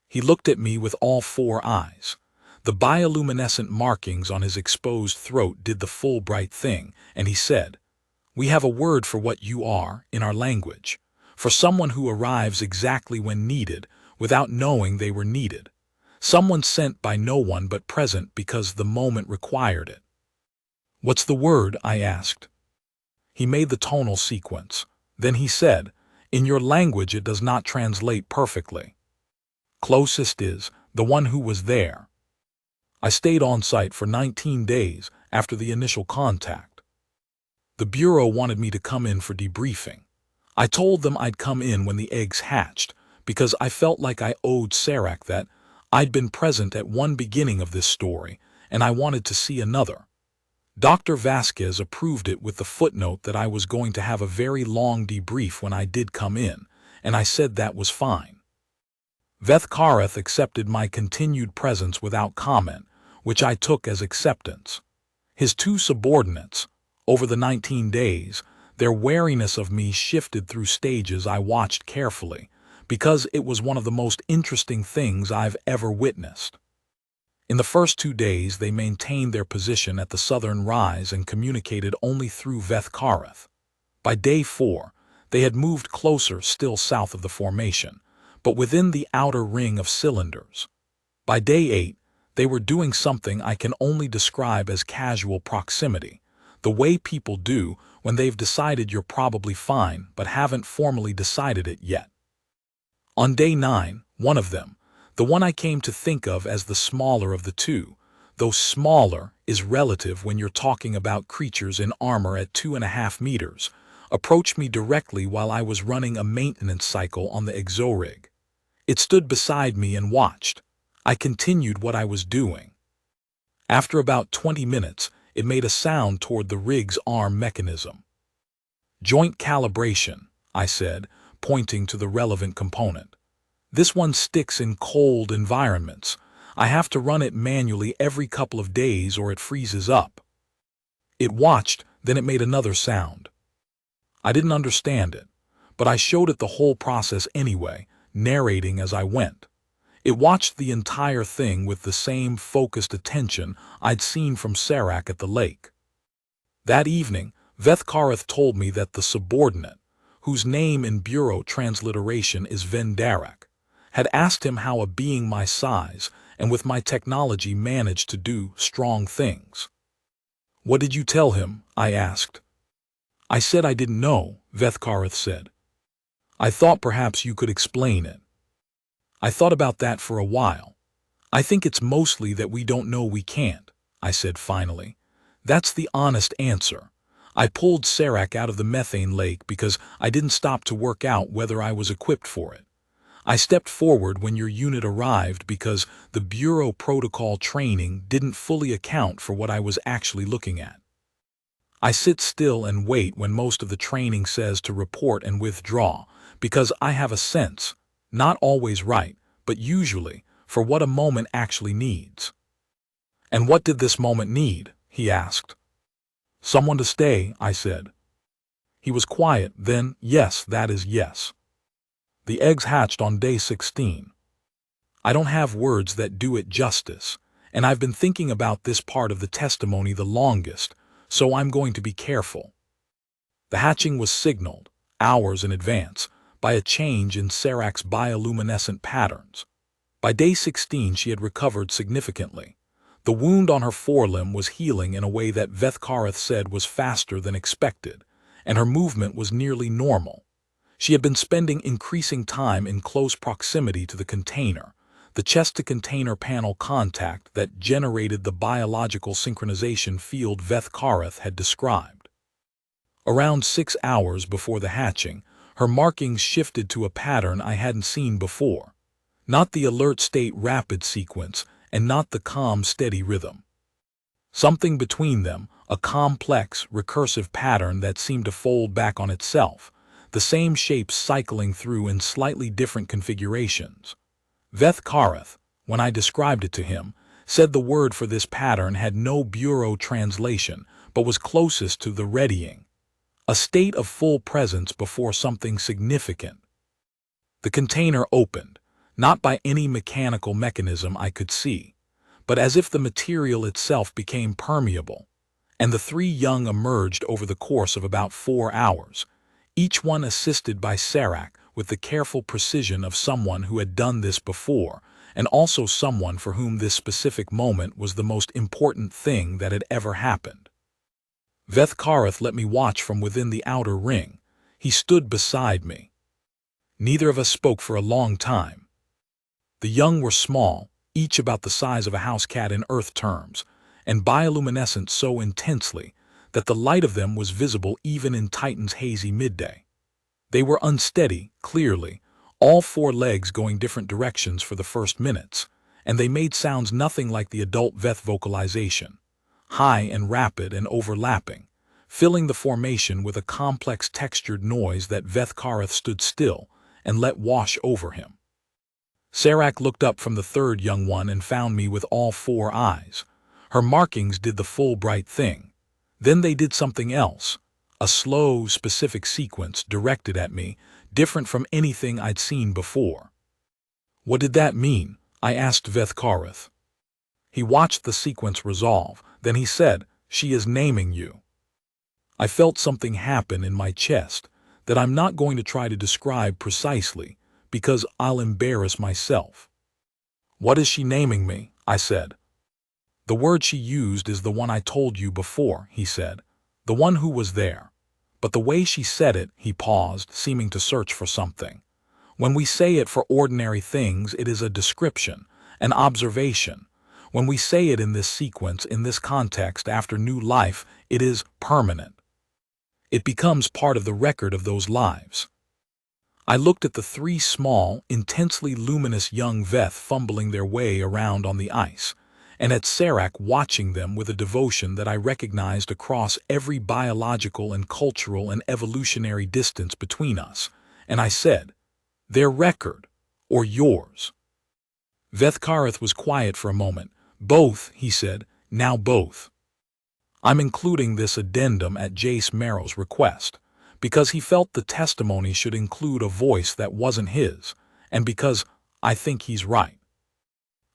He looked at me with all 4 eyes. The bioluminescent markings on his exposed throat did the Fulbright thing, and he said, "We have a word for what you are in our language, for someone who arrives exactly when needed, without knowing they were needed. Someone sent by no one but present because the moment required it." "What's the word?" I asked. He made the tonal sequence. Then he said, "In your language it does not translate perfectly. Closest is the one who was there." I stayed on site for 19 days after the initial contact. The Bureau wanted me to come in for debriefing. I told them I'd come in when the eggs hatched, because I felt like I owed Serac that. I'd been present at one beginning of this story, and I wanted to see another. Dr. Vasquez approved it with the footnote that I was going to have a very long debrief when I did come in, and I said that was fine. Veth Kareth accepted my continued presence without comment, which I took as acceptance. His 2 subordinates, over the 19 days, their wariness of me shifted through stages I watched carefully, because it was one of the most interesting things I've ever witnessed. In the first 2 days they maintained their position at the southern rise and communicated only through Veth Kareth. By day 4, they had moved closer still south of the formation, but within the outer ring of cylinders. By day 8, they were doing something I can only describe as casual proximity, the way people do when they've decided you're probably fine but haven't formally decided it yet. On day 9, one of them, the one I came to think of as the smaller of the 2, though smaller is relative when you're talking about creatures in armor at 2.5 meters, approached me directly while I was running a maintenance cycle on the exorig. It stood beside me and watched. I continued what I was doing. After about 20 minutes, it made a sound toward the rig's arm mechanism. Joint calibration, I said, pointing to the relevant component. This one sticks in cold environments. I have to run it manually every couple of days or it freezes up. It watched, then it made another sound. I didn't understand it, but I showed it the whole process anyway, narrating as I went. It watched the entire thing with the same focused attention I'd seen from Serac at the lake. That evening, Vethkarath told me that the subordinate, whose name in bureau transliteration is Vendarak, had asked him how a being my size and with my technology managed to do strong things. "What did you tell him?" I asked. "I said I didn't know," Vethkarath said. "I thought perhaps you could explain it." I thought about that for a while. "I think it's mostly that we don't know we can't," I said finally. "That's the honest answer. I pulled Serac out of the methane lake because I didn't stop to work out whether I was equipped for it. I stepped forward when your unit arrived because the Bureau protocol training didn't fully account for what I was actually looking at. I sit still and wait when most of the training says to report and withdraw, because I have a sense, not always right, but usually, for what a moment actually needs." "And what did this moment need?" he asked. "Someone to stay," I said. He was quiet, then, "Yes, that is yes. The eggs hatched on day 16. I don't have words that do it justice, and I've been thinking about this part of the testimony the longest, so I'm going to be careful. The hatching was signaled, hours in advance, by a change in Serac's bioluminescent patterns. By day 16 she had recovered significantly. The wound on her forelimb was healing in a way that Vethkarath said was faster than expected, and her movement was nearly normal. She had been spending increasing time in close proximity to the container, the chest-to-container panel contact that generated the biological synchronization field Vethkarath had described. Around 6 hours before the hatching, her markings shifted to a pattern I hadn't seen before. Not the alert state rapid sequence, and not the calm steady rhythm. Something between them, a complex, recursive pattern that seemed to fold back on itself, the same shapes cycling through in slightly different configurations. Vethkarath, when I described it to him, said the word for this pattern had no bureau translation, but was closest to the readying, a state of full presence before something significant. The container opened, not by any mechanical mechanism I could see, but as if the material itself became permeable, and the 3 young emerged over the course of about 4 hours, each one assisted by Serac with the careful precision of someone who had done this before, and also someone for whom this specific moment was the most important thing that had ever happened. Vethkarath let me watch from within the outer ring. He stood beside me. Neither of us spoke for a long time. The young were small, each about the size of a house cat in Earth terms, and bioluminescent so intensely that the light of them was visible even in Titan's hazy midday. They were unsteady, clearly, all 4 legs going different directions for the first minutes, and they made sounds nothing like the adult Veth vocalization, high and rapid and overlapping, filling the formation with a complex textured noise that Vethkarath stood still and let wash over him. Serac looked up from the 3rd young one and found me with all 4 eyes. Her markings did the full bright thing. Then they did something else, a slow, specific sequence directed at me, different from anything I'd seen before. "What did that mean?" I asked Vethkarath. He watched the sequence resolve, then he said, "She is naming you." I felt something happen in my chest that I'm not going to try to describe precisely, because I'll embarrass myself. "What is she naming me?" I said. "The word she used is the one I told you before," he said. "The one who was there. But the way she said it," he paused, seeming to search for something. "When we say it for ordinary things, it is a description, an observation. When we say it in this sequence, in this context, after new life, it is permanent. It becomes part of the record of those lives." I looked at the 3 small, intensely luminous young Veth fumbling their way around on the ice, and at Serac watching them with a devotion that I recognized across every biological and cultural and evolutionary distance between us, and I said, "Their record, or yours?" Vethkareth was quiet for a moment. "Both," he said, "now both." I'm including this addendum at Jace Marrow's request, because he felt the testimony should include a voice that wasn't his, and because I think he's right.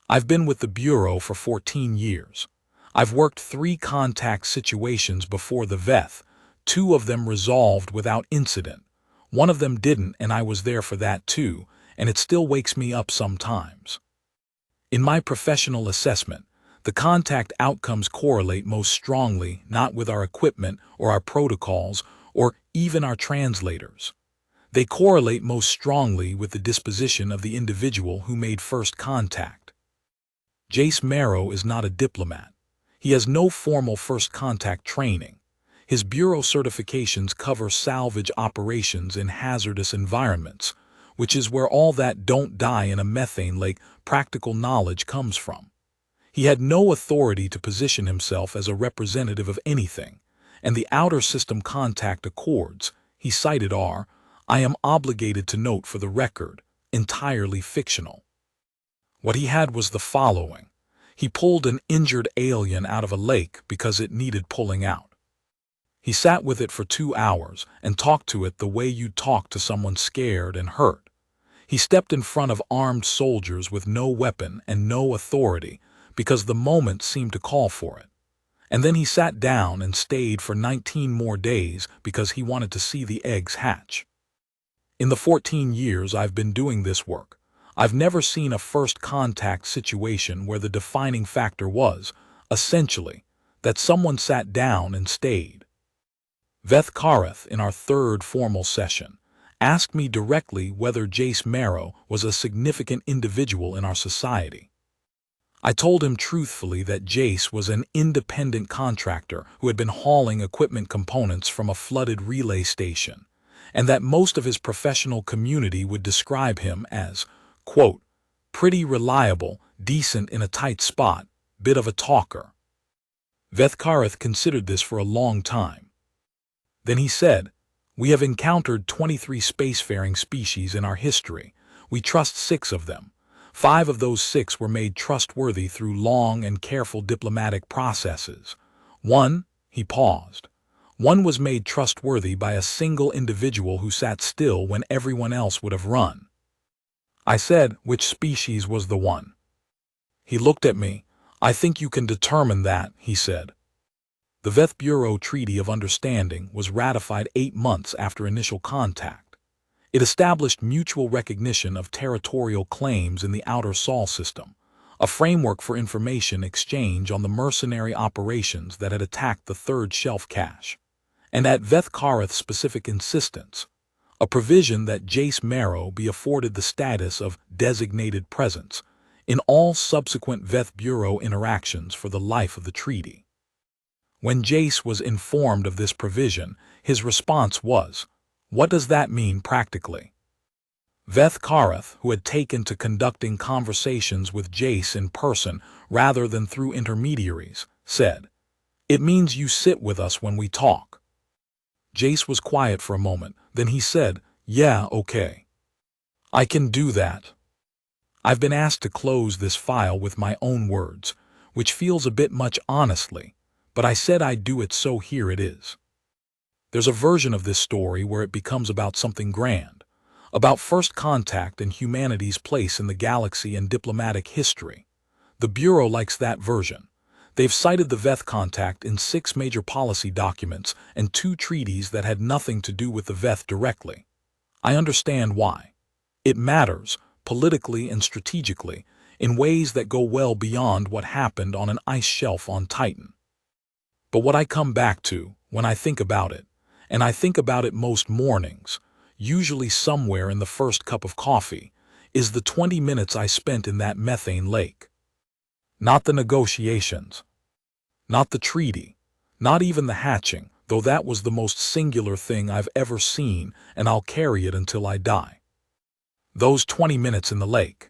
I've been with the Bureau for 14 years. I've worked 3 contact situations before the Veth, 2 of them resolved without incident. One of them didn't, and I was there for that too, and it still wakes me up sometimes. In my professional assessment, the contact outcomes correlate most strongly not with our equipment or our protocols or even our translators. They correlate most strongly with the disposition of the individual who made first contact. Jace Marrow is not a diplomat. He has no formal first contact training. His Bureau certifications cover salvage operations in hazardous environments, which is where all that "don't die in a methane lake" practical knowledge comes from. He had no authority to position himself as a representative of anything, and the outer system contact accords he cited are, I am obligated to note for the record, entirely fictional. What he had was the following. He pulled an injured alien out of a lake because it needed pulling out. He sat with it for 2 hours and talked to it the way you'd talk to someone scared and hurt. He stepped in front of armed soldiers with no weapon and no authority because the moment seemed to call for it. And then he sat down and stayed for 19 more days because he wanted to see the eggs hatch. In the 14 years I've been doing this work, I've never seen a first contact situation where the defining factor was, essentially, that someone sat down and stayed. Vethkareth, in our 3rd formal session, asked me directly whether Jace Marrow was a significant individual in our society. I told him truthfully that Jace was an independent contractor who had been hauling equipment components from a flooded relay station, and that most of his professional community would describe him as, quote, pretty reliable, decent in a tight spot, bit of a talker. Vethkareth considered this for a long time. Then he said, "We have encountered 23 spacefaring species in our history. We trust 6 of them. 5 of those 6 were made trustworthy through long and careful diplomatic processes. He paused. One was made trustworthy by a single individual who sat still when everyone else would have run." I said, "Which species was the one?" He looked at me. "I think you can determine that," he said. The Veth Bureau Treaty of Understanding was ratified 8 months after initial contact. It established mutual recognition of territorial claims in the Outer Sol system, a framework for information exchange on the mercenary operations that had attacked the 3rd shelf cache, and at Vethkareth's specific insistence, a provision that Jace Marrow be afforded the status of designated presence in all subsequent Veth Bureau interactions for the life of the treaty. When Jace was informed of this provision, his response was, "What does that mean practically?" Vethkareth, who had taken to conducting conversations with Jace in person rather than through intermediaries, said, "It means you sit with us when we talk." Jace was quiet for a moment, then he said, "Yeah, okay. I can do that." I've been asked to close this file with my own words, which feels a bit much honestly, but I said I'd do it, so here it is. There's a version of this story where it becomes about something grand, about first contact and humanity's place in the galaxy and diplomatic history. The Bureau likes that version. They've cited the Veth contact in 6 major policy documents and 2 treaties that had nothing to do with the Veth directly. I understand why. It matters, politically and strategically, in ways that go well beyond what happened on an ice shelf on Titan. But what I come back to, when I think about it, and I think about it most mornings, usually somewhere in the first cup of coffee, is the 20 minutes I spent in that methane lake. Not the negotiations. Not the treaty. Not even the hatching, though that was the most singular thing I've ever seen, and I'll carry it until I die. Those 20 minutes in the lake.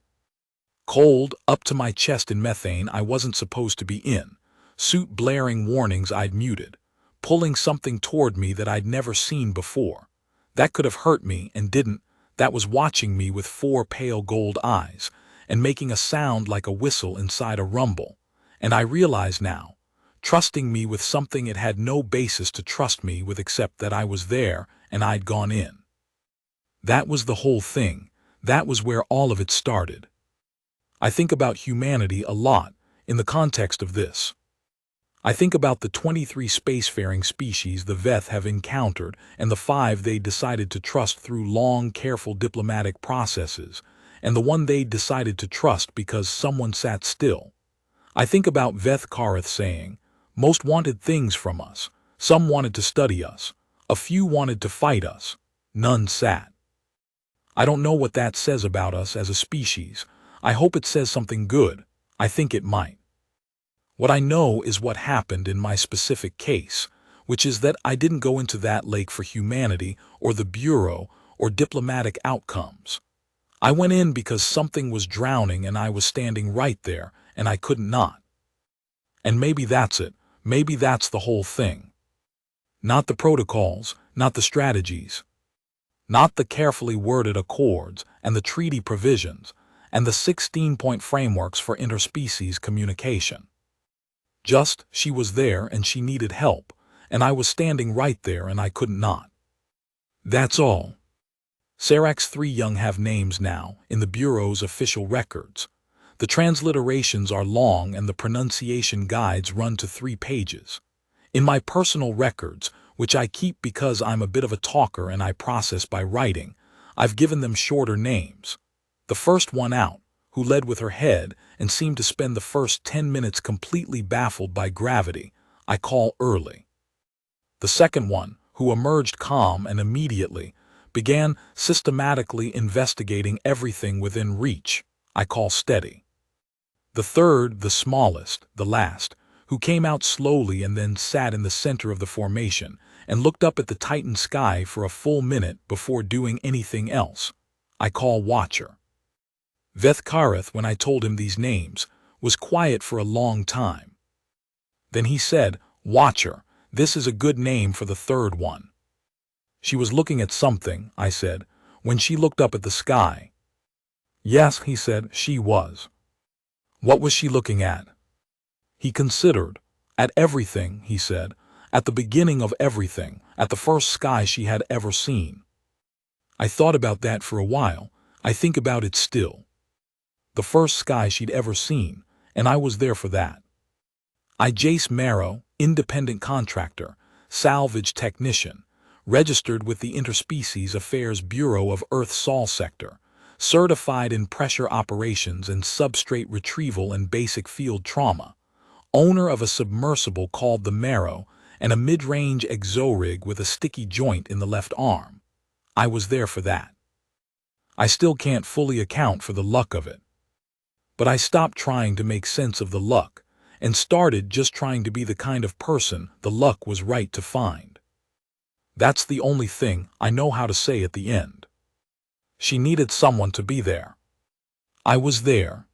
Cold, up to my chest in methane I wasn't supposed to be in, suit blaring warnings I'd muted, pulling something toward me that I'd never seen before. That could have hurt me and didn't. That was watching me with 4 pale gold eyes and making a sound like a whistle inside a rumble. And I realize now, trusting me with something it had no basis to trust me with except that I was there and I'd gone in. That was the whole thing. That was where all of it started. I think about humanity a lot in the context of this. I think about the 23 spacefaring species the Veth have encountered and the 5 they decided to trust through long, careful diplomatic processes, and the one they decided to trust because someone sat still. I think about Veth Kareth saying, "Most wanted things from us. Some wanted to study us. A few wanted to fight us. None sat." I don't know what that says about us as a species. I hope it says something good. I think it might. What I know is what happened in my specific case, which is that I didn't go into that lake for humanity or the Bureau or diplomatic outcomes. I went in because something was drowning and I was standing right there and I couldn't not. And maybe that's it. Maybe that's the whole thing. Not the protocols, not the strategies, not the carefully worded accords and the treaty provisions and the 16-point frameworks for interspecies communication. Just, she was there and she needed help, and I was standing right there and I couldn't not. That's all. Sarak's 3 young have names now in the Bureau's official records. The transliterations are long and the pronunciation guides run to 3 pages. In my personal records, which I keep because I'm a bit of a talker and I process by writing, I've given them shorter names. The first one out, who led with her head and seemed to spend the first 10 minutes completely baffled by gravity, I call Early. The second one, who emerged calm and immediately began systematically investigating everything within reach, I call Steady. The third, the smallest, the last, who came out slowly and then sat in the center of the formation and looked up at the Titan sky for a full minute before doing anything else, I call Watcher. Veth Kareth, when I told him these names, was quiet for a long time. Then he said, "Watcher, this is a good name for the third one." She was looking at something, I said, when she looked up at the sky. Yes, he said, she was. What was she looking at? He considered. At everything, he said, at the beginning of everything, at the first sky she had ever seen. I thought about that for a while. I think about it still. The first sky she'd ever seen, and I was there for that. Jace Marrow, independent contractor, salvage technician, registered with the Interspecies Affairs Bureau of Earth Sol Sector, certified in pressure operations and substrate retrieval and basic field trauma, owner of a submersible called the Marrow and a mid-range exorig with a sticky joint in the left arm. I was there for that. I still can't fully account for the luck of it. But I stopped trying to make sense of the luck and started just trying to be the kind of person the luck was right to find. That's the only thing I know how to say at the end. She needed someone to be there. I was there.